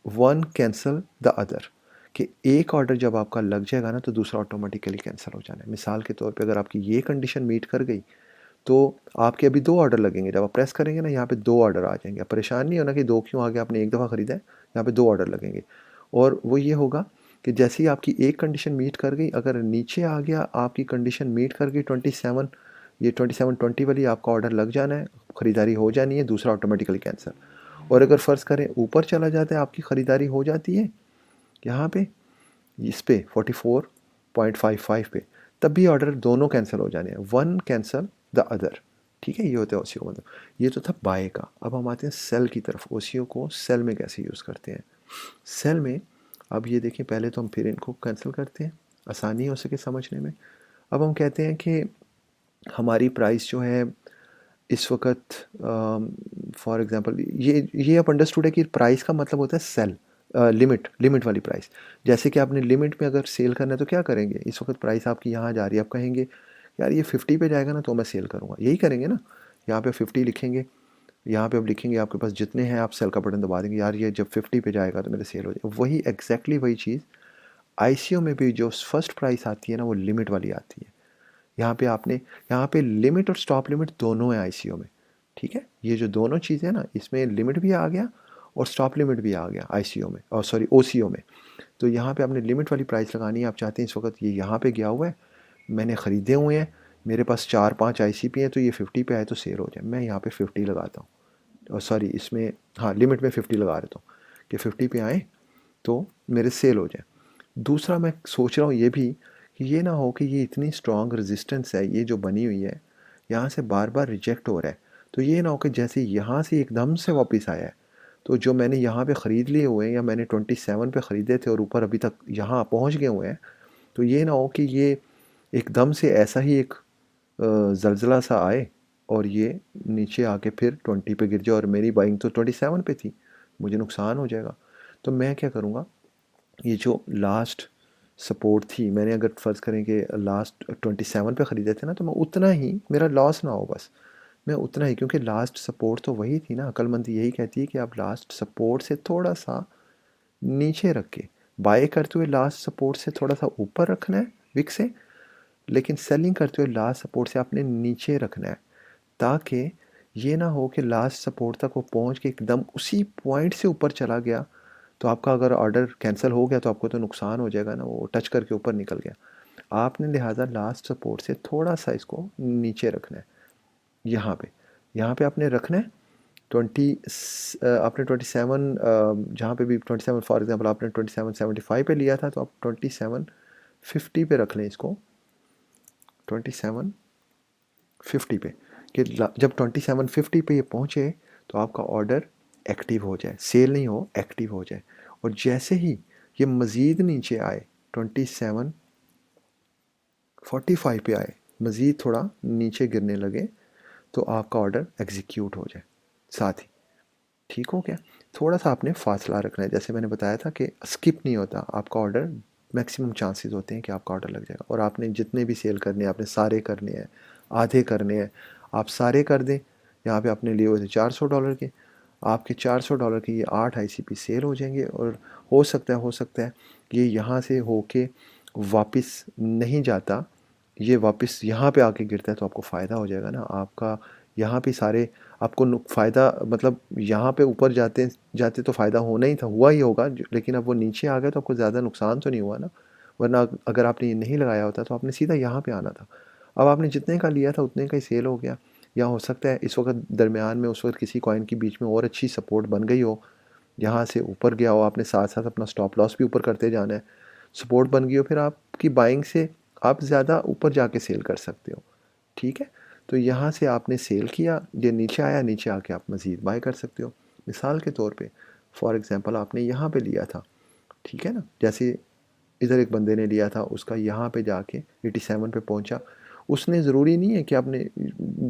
वन कैंसल द अदर, कि एक ऑर्डर जब आपका लग जाएगा ना तो दूसरा ऑटोमेटिकली कैंसिल हो जाना है। मिसाल के तौर पे अगर आपकी ये कंडीशन मीट कर गई तो आपके अभी 2 ऑर्डर लगेंगे। जब आप प्रेस करेंगे ना यहाँ पे 2 ऑर्डर आ जाएंगे। आप परेशान नहीं होना कि 2 क्यों आ गया, आपने एक दफ़ा ख़रीदा है, यहाँ पे 2 ऑर्डर लगेंगे। और वो ये होगा कि जैसे ही आपकी एक कंडीशन मीट कर गई, अगर नीचे आ गया आपकी कंडीशन मीट कर गई 27, ये 2720 वाली, आपका ऑर्डर लग जाना है, ख़रीदारी हो जानी है, दूसरा ऑटोमेटिकली कैंसिल। और अगर फ़र्ज़ करें ऊपर चला जाता है, आपकी ख़रीदारी हो जाती है यहाँ पे इस पे 44.55 पे, तब भी ऑर्डर दोनों कैंसिल हो जाने हैं, वन कैंसिल द अदर। ठीक है, ये होता है ओसीओ मतलब। ये तो था बाय का। अब हम आते हैं सेल की तरफ। ओसीओ को सेल में कैसे यूज़ करते हैं। सेल में अब ये देखिए, पहले तो हम फिर इनको कैंसिल करते हैं, आसानी हो सके समझने में। अब हम कहते हैं कि हमारी प्राइस जो है इस वक्त, फॉर एग्ज़ाम्पल ये आप अंडरस्टूड है कि प्राइस का मतलब होता है सेल, लिमिट वाली प्राइस। जैसे कि आपने लिमिट में अगर सेल करना है तो क्या करेंगे, इस वक्त प्राइस आपकी यहाँ जा रही है, आप कहेंगे यार ये 50 पे जाएगा ना तो मैं सेल करूँगा, यही करेंगे ना। यहाँ पे 50 लिखेंगे, यहाँ पे अब लिखेंगे आपके पास जितने हैं, आप सेल का बटन दबा देंगे, यार ये जब 50 पे जाएगा तो मेरे सेल हो जाएगा। वही एग्जैक्टली वही चीज़ आईसीओ में भी जो फर्स्ट प्राइस आती है ना, वो लिमिट वाली आती है। यहाँ पे लिमिट और स्टॉप लिमिट दोनों है आईसीओ में। ठीक है, ये जो दोनों चीज़ें हैं ना, इसमें लिमिट भी आ गया और स्टॉप लिमिट भी आ गया आईसीओ में, और सॉरी ओसीओ में। तो यहाँ पे आपने लिमिट वाली प्राइस लगानी है। आप चाहते हैं इस वक्त ये यहाँ पे गया हुआ है, मैंने ख़रीदे हुए हैं, मेरे पास 4-5 आईसीपी हैं, तो ये 50 पे आए तो सेल हो जाए, मैं यहाँ पे 50 लगाता हूँ। और सॉरी इसमें, हाँ, लिमिट में 50 लगा देता हूँ कि 50 पे आए तो मेरे सेल हो जाए। दूसरा, मैं सोच रहा हूँ ये भी कि ये ना हो कि ये इतनी स्ट्रॉन्ग रेजिस्टेंस है ये जो बनी हुई है, यहाँ से बार बार रिजेक्ट हो रहा है, तो ये ना हो कि जैसे यहाँ से एकदम से वापस आया है, तो जो मैंने यहाँ पे ख़रीद लिए हुए हैं, या मैंने 27 पे ख़रीदे थे और ऊपर अभी तक यहाँ पहुँच गए हुए हैं, तो ये ना हो कि ये एकदम से ऐसा ही एक ज़लज़ला सा आए और ये नीचे आके फिर 20 पे गिर जाए, और मेरी बाइंग तो 27 पे थी, मुझे नुकसान हो जाएगा। तो मैं क्या करूँगा, ये जो लास्ट सपोर्ट थी, मैंने अगर फ़र्ज़ करें कि लास्ट 27 पे ख़रीदे थे ना, तो मैं उतना ही, मेरा लॉस ना हो बस, मैं उतना ही, क्योंकि लास्ट सपोर्ट तो वही थी ना। अक्लमंदी यही कहती है कि आप लास्ट सपोर्ट से थोड़ा सा नीचे रख के बाय करते हुए लास्ट सपोर्ट से थोड़ा सा ऊपर रखना है विक से, लेकिन सेलिंग करते हुए लास्ट सपोर्ट से आपने नीचे रखना है, ताकि ये ना हो कि लास्ट सपोर्ट तक वो पहुंच के एकदम उसी पॉइंट से ऊपर चला गया, तो आपका अगर ऑर्डर कैंसिल हो गया तो आपको तो नुकसान हो जाएगा ना, वो टच करके ऊपर निकल गया। आपने लिहाजा लास्ट सपोर्ट से थोड़ा सा इसको नीचे रखना है, यहाँ पे आपने रखना है 27, जहाँ पे भी 27, फॉर एग्जांपल आपने 2775 पे लिया था, तो आप 2750 पे रख लें इसको, 2750 पे, कि जब 2750 पे ये पहुँचे तो आपका ऑर्डर एक्टिव हो जाए, सेल नहीं हो, एक्टिव हो जाए। और जैसे ही ये मज़ीद नीचे आए, 2745 पे आए, मज़ीद थोड़ा नीचे गिरने लगे, तो आपका ऑर्डर एग्जीक्यूट हो जाए साथ ही। ठीक हो गया। थोड़ा सा आपने फासला रखना है, जैसे मैंने बताया था कि स्किप नहीं होता आपका ऑर्डर, मैक्सिमम चांसेस होते हैं कि आपका ऑर्डर लग जाएगा। और आपने जितने भी सेल करने हैं, आपने सारे करने हैं, आधे करने हैं, आप सारे कर दें। यहाँ पे आपने लिए हुए थे $400 के, आपके $400 के ये 8 आईसीपी सेल हो जाएंगे। और हो सकता है ये यहाँ से होके वापस नहीं जाता, ये वापस यहाँ पे आके गिरता है तो आपको फ़ायदा हो जाएगा ना आपका। यहाँ पे सारे आपको फ़ायदा मतलब यहाँ पे ऊपर जाते जाते तो फ़ायदा होना ही था, हुआ ही होगा लेकिन अब वो नीचे आ गया तो आपको ज़्यादा नुकसान तो नहीं हुआ ना। वरना अगर आपने ये नहीं लगाया होता तो आपने सीधा यहाँ पे आना था। अब आपने जितने का लिया था उतने का ही सेल हो गया। या हो सकता है इस वक्त दरमियान में उस वक्त किसी कॉइन की बीच में और अच्छी सपोर्ट बन गई हो, यहाँ से ऊपर गया हो, आपने साथ साथ अपना स्टॉप लॉस भी ऊपर करते जाना है, सपोर्ट बन गई हो, फिर आपकी बाइंग से आप ज़्यादा ऊपर जाके सेल कर सकते हो। ठीक है, तो यहाँ से आपने सेल किया, ये नीचे आया, नीचे आके आप मज़ीद बाय कर सकते हो। मिसाल के तौर पे फॉर एग्ज़ाम्पल आपने यहाँ पे लिया था, ठीक है ना, जैसे इधर एक बंदे ने लिया था, उसका यहाँ पे जाके 87 पे पहुँचा। उसने ज़रूरी नहीं है कि आपने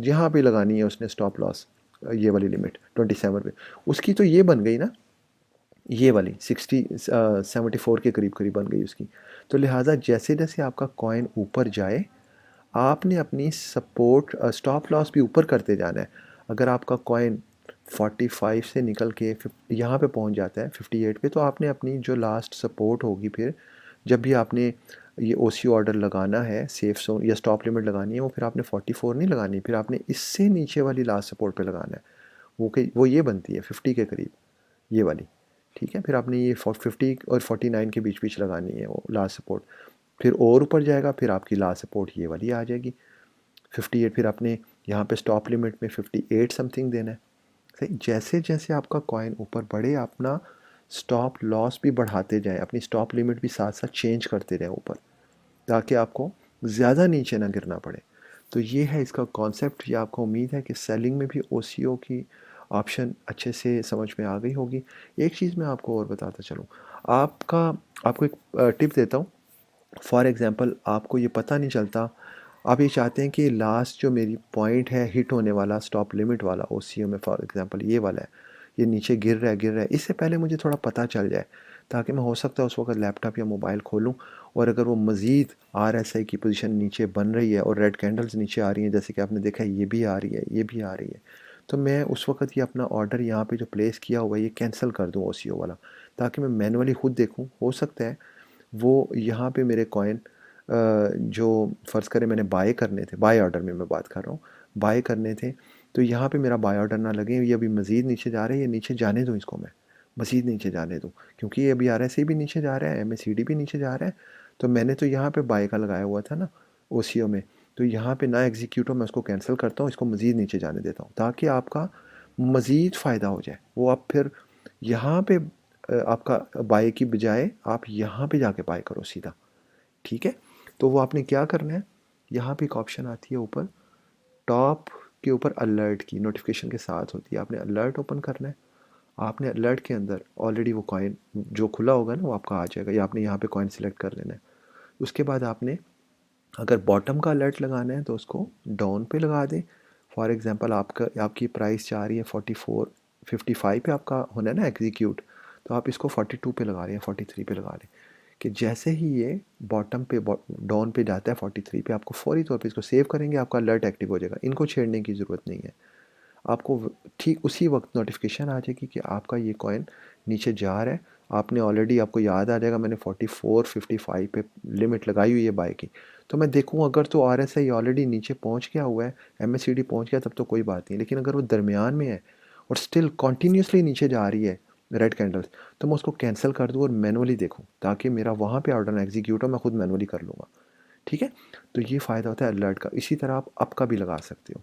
यहाँ पे लगानी है, उसने स्टॉप लॉस ये वाली लिमिट 27 पे, उसकी तो ये बन गई ना, ये वाली 74 के करीब करीब बन गई उसकी। तो लिहाजा जैसे जैसे आपका कॉइन ऊपर जाए आपने अपनी सपोर्ट स्टॉप लॉस भी ऊपर करते जाना है। अगर आपका कॉइन 45 से निकल के यहाँ पे पहुँच जाता है 58 पे, तो आपने अपनी जो लास्ट सपोर्ट होगी, फिर जब भी आपने ये ओसी ऑर्डर लगाना है, सेफ जोन या स्टॉप लिमिट लगानी है, वो फिर आपने 44 नहीं लगानी, फिर आपने इससे नीचे वाली लास्ट सपोर्ट पे लगाना है। वो ये बनती है 50 के करीब, ये वाली। ठीक है, फिर आपने ये 50 और 49 के बीच बीच लगानी है वो लास्ट सपोर्ट। फिर और ऊपर जाएगा, फिर आपकी लास्ट सपोर्ट ये वाली आ जाएगी 58। फिर आपने यहाँ पे स्टॉप लिमिट में 58 समथिंग देना है। सही, जैसे जैसे आपका कॉइन ऊपर बढ़े अपना स्टॉप लॉस भी बढ़ाते जाएं, अपनी स्टॉप लिमिट भी साथ साथ चेंज करते रहें ऊपर, ताकि आपको ज़्यादा नीचे ना गिरना पड़े। तो ये है इसका कॉन्सेप्ट। ये आपको उम्मीद है कि सेलिंग में भी ओसीओ की ऑप्शन अच्छे से समझ में आ गई होगी। एक चीज़ मैं आपको और बताता चलूँ, आपका आपको एक टिप देता हूँ। फॉर एग्ज़ाम्पल आपको ये पता नहीं चलता, आप ये चाहते हैं कि लास्ट जो मेरी पॉइंट है हिट होने वाला स्टॉप लिमिट वाला ओसीओ में, फॉर एग्ज़ाम्पल ये वाला है, ये नीचे गिर रहा है, इससे पहले मुझे थोड़ा पता चल जाए, ताकि मैं हो सकता है उस वक्त लैपटॉप या मोबाइल खोलूँ, और अगर वो मज़ीद आरएसआई की पोजीशन नीचे बन रही है और रेड कैंडल्स नीचे आ रही हैं, जैसे कि आपने देखा है ये भी आ रही है, ये भी आ रही है, तो मैं उस वक्त ये अपना ऑर्डर यहाँ पे जो प्लेस किया हुआ है ये कैंसिल कर दूँ ओसीओ वाला, ताकि मैं मैनुअली खुद देखूँ। हो सकता है वो यहाँ पे मेरे कॉइन जो फ़र्ज़ करें मैंने बाय करने थे, बाय ऑर्डर में मैं बात कर रहा हूँ, बाय करने थे, तो यहाँ पे मेरा बाय ऑर्डर ना लगे, ये अभी मज़ीद नीचे जा रहे हैं, ये नीचे जाने दूँ इसको मैं, मज़ीद नीचे जाने दूँ, क्योंकि ये अभी आरएसआई भी नीचे जा रहा है, एमएसीडी भी नीचे जा रहा है, तो मैंने तो यहाँ पे बाय का लगाया हुआ था ना ओसीओ में, तो यहाँ पे ना एग्जीक्यूट हो, मैं उसको कैंसिल करता हूँ, इसको मज़ीद नीचे जाने देता हूँ, ताकि आपका मज़ीद फ़ायदा हो जाए। वो आप फिर यहाँ पे आपका बाय की बजाय आप यहाँ पे जाके बाय करो सीधा। ठीक है, तो वो आपने क्या करना है, यहाँ पे एक ऑप्शन आती है ऊपर टॉप के ऊपर, अलर्ट की नोटिफिकेशन के साथ होती है, आपने अलर्ट ओपन करना है। आपने अलर्ट के अंदर ऑलरेडी वो कॉइन जो खुला होगा ना वो आपका आ जाएगा, या आपने यहाँ पे कॉइन सिलेक्ट कर लेना है। उसके बाद आपने अगर बॉटम का अलर्ट लगाना है तो उसको डाउन पे लगा दें। फॉर एग्जांपल आपका आपकी प्राइस जा रही है 55 पे आपका होना है ना एग्जीक्यूट, तो आप इसको 42 पे लगा रहे हैं, 43 पे लगा लें, कि जैसे ही ये बॉटम पे डाउन पे जाता है 43 पे, आपको फौरी तौर पे इसको सेव करेंगे, आपका अलर्ट एक्टिव हो जाएगा, इनको छेड़ने की ज़रूरत नहीं है। आपको ठीक उसी वक्त नोटिफिकेशन आ जाएगी कि आपका ये कॉइन नीचे जा रहा है। आपने ऑलरेडी, आपको याद आ जाएगा मैंने 44-55 पे लिमिट लगाई हुई है बाय की, तो मैं देखूँ अगर तो आरएसआई ऑलरेडी नीचे पहुंच गया हुआ है, एमएससीडी पहुंच गया, तब तो कोई बात नहीं, लेकिन अगर वो दरमियान में है और स्टिल कॉन्टीन्यूसली नीचे जा रही है रेड कैंडल्स, तो मैं उसको कैंसिल कर दूँ और मैनुअली देखूँ, ताकि मेरा वहाँ पे ऑर्डर ना एग्जीक्यूट हो, मैं खुद मैनुअली कर लूँगा। ठीक है, तो ये फ़ायदा होता है अलर्ट का। इसी तरह आप अप का भी लगा सकते हो,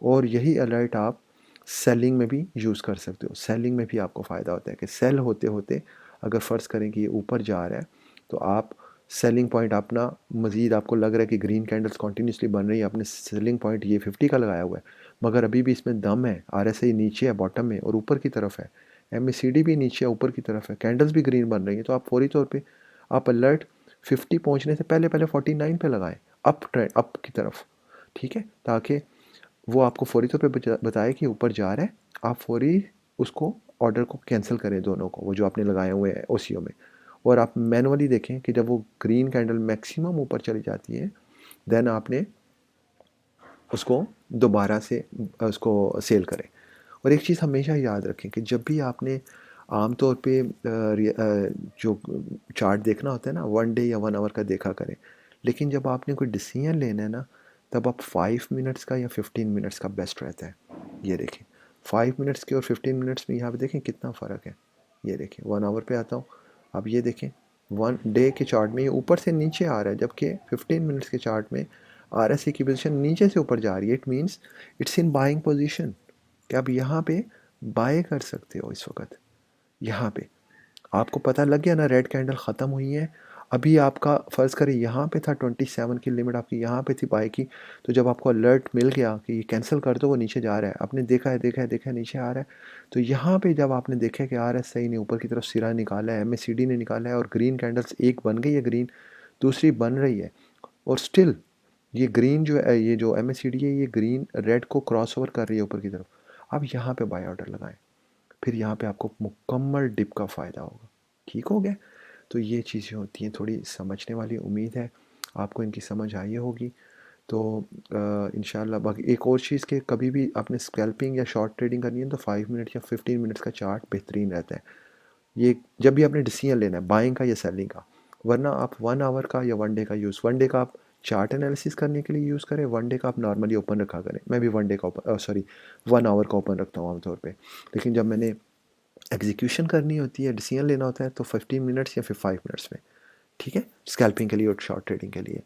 और यही अलर्ट आप सेलिंग में भी यूज़ कर सकते हो। सेलिंग में भी आपको फ़ायदा होता है कि सेल होते होते अगर फ़र्ज़ करें कि ये ऊपर जा रहा है, तो आप सेलिंग पॉइंट अपना मज़ीद, आपको लग रहा है कि ग्रीन कैंडल्स कंटिन्यूसली बन रही है, आपने सेलिंग पॉइंट ये 50 का लगाया हुआ है, मगर अभी भी इसमें दम है, आरएसआई नीचे है बॉटम में और ऊपर की तरफ है, एमएसीडी भी नीचे है ऊपर की तरफ है, कैंडल्स भी ग्रीन बन रही हैं, तो आप फौरी तौर पे आप अलर्ट 50 पहुंचने से पहले पहले 49 पे लगाएं, अप ट्रेंड अप की तरफ। ठीक है, ताकि वो आपको फ़ौरी तौर पे बताए कि ऊपर जा रहा है, आप फ़ौरी उसको ऑर्डर को कैंसिल करें दोनों को, वो जो आपने लगाए हुए हैं ओसीओ में, और आप मैनुअली देखें कि जब वो ग्रीन कैंडल मैक्सिमम ऊपर चली जाती है, देन आपने उसको दोबारा से उसको सेल करें। और एक चीज़ हमेशा याद रखें कि जब भी आपने आम तौर पे जो चार्ट देखना होता है ना, 1 डे या 1 आवर का देखा करें, लेकिन जब आपने कोई डिसीजन लेना है ना, तब आप 5 मिनट्स का या 15 मिनट्स का बेस्ट रहता है। ये देखें, 5 मिनट्स के और 15 मिनट्स में यहाँ पे देखें कितना फ़र्क है। ये देखें 1 आवर पे आता हूँ, अब ये देखें 1 डे के चार्ट में ये ऊपर से नीचे आ रहा है, जबकि 15 मिनट्स के चार्ट में RSI की पोजीशन नीचे से ऊपर जा रही है। It means it's in buying position, कि आप यहाँ पे बाय कर सकते हो इस वक्त। यहाँ पे आपको पता लग गया ना, रेड कैंडल ख़त्म हुई है। अभी आपका फ़र्ज़ करें यहाँ पे था 27 की लिमिट आपकी यहाँ पे थी बाय की, तो जब आपको अलर्ट मिल गया कि ये कैंसिल कर दो, वो नीचे जा रहा है, आपने देखा है नीचे आ रहा है, तो यहाँ पे जब आपने देखा कि RSI ने ऊपर की तरफ सिरा निकाला है, MACD ने निकाला है, और ग्रीन कैंडल्स एक बन गई है ग्रीन, दूसरी बन रही है, और स्टिल ये ग्रीन जो है, ये जो MACD है, ये ग्रीन रेड को क्रॉस ओवर कर रही है ऊपर की तरफ, आप यहाँ पे बाय ऑर्डर लगाएं, फिर यहाँ पे आपको मुकम्मल डिप का फ़ायदा होगा। ठीक हो गया? तो ये चीज़ें होती हैं, थोड़ी समझने वाली। उम्मीद है आपको इनकी समझ आई होगी। तो इंशाल्लाह बाकी एक और चीज़ कि कभी भी आपने स्कैल्पिंग या शॉर्ट ट्रेडिंग करनी है तो 5 मिनट या 15 मिनट्स का चार्ट बेहतरीन रहता है। ये जब भी आपने डिसीजन लेना है बाइंग का या सेलिंग का, वरना आप 1 आवर का या 1 डे का यूज़, 1 डे का आप चार्ट एनालिसिस करने के लिए यूज़ करें, 1 डे का आप नॉर्मली ओपन रखा करें। मैं भी 1 डे का ओपन, सॉरी, 1 आवर का ओपन रखता हूँ आमतौर पे। लेकिन जब मैंने एग्जीक्यूशन करनी होती है, डिसीजन लेना होता है, तो 15 मिनट्स या फिर 5 मिनट्स में। ठीक है, स्कैल्पिंग के लिए और शॉर्ट ट्रेडिंग के लिए।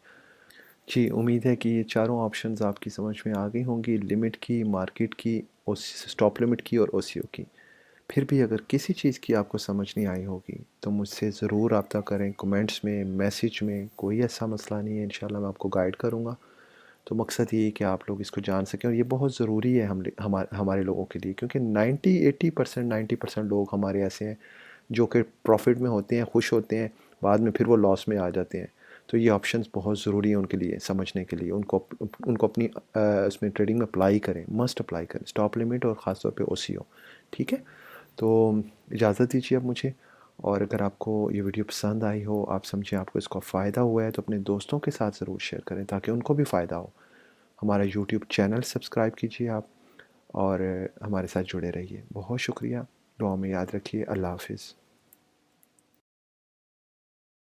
जी, उम्मीद है कि ये चारों ऑप्शंस आपकी समझ में आ गई होंगी, लिमिट की, मार्केट की, स्टॉप लिमिट की और OCO की। फिर भी अगर किसी चीज़ की आपको समझ नहीं आई होगी तो मुझसे ज़रूर रब्ता करें, कमेंट्स में, मैसेज में, कोई ऐसा मसला नहीं है, इंशाल्लाह मैं आपको गाइड करूँगा। तो मकसद ये है कि आप लोग इसको जान सकें, और ये बहुत ज़रूरी है हमारे लोगों के लिए, क्योंकि 90% लोग हमारे ऐसे हैं जो कि प्रॉफिट में होते हैं, खुश होते हैं, बाद में फिर वो लॉस में आ जाते हैं। तो ये ऑप्शंस बहुत ज़रूरी है उनके लिए समझने के लिए। उनको अपनी उसमें ट्रेडिंग में अप्लाई करें, मस्ट अप्लाई करें, स्टॉप लिमिट और ख़ास तौर पे OCO। ठीक है, तो इजाज़त दीजिए अब मुझे। और अगर आपको ये वीडियो पसंद आई हो, आप समझें आपको इसका फ़ायदा हुआ है, तो अपने दोस्तों के साथ ज़रूर शेयर करें ताकि उनको भी फ़ायदा हो। हमारा यूट्यूब चैनल सब्सक्राइब कीजिए आप, और हमारे साथ जुड़े रहिए। बहुत शुक्रिया, दुआ में याद रखिए। अल्लाह हाफ़िज़।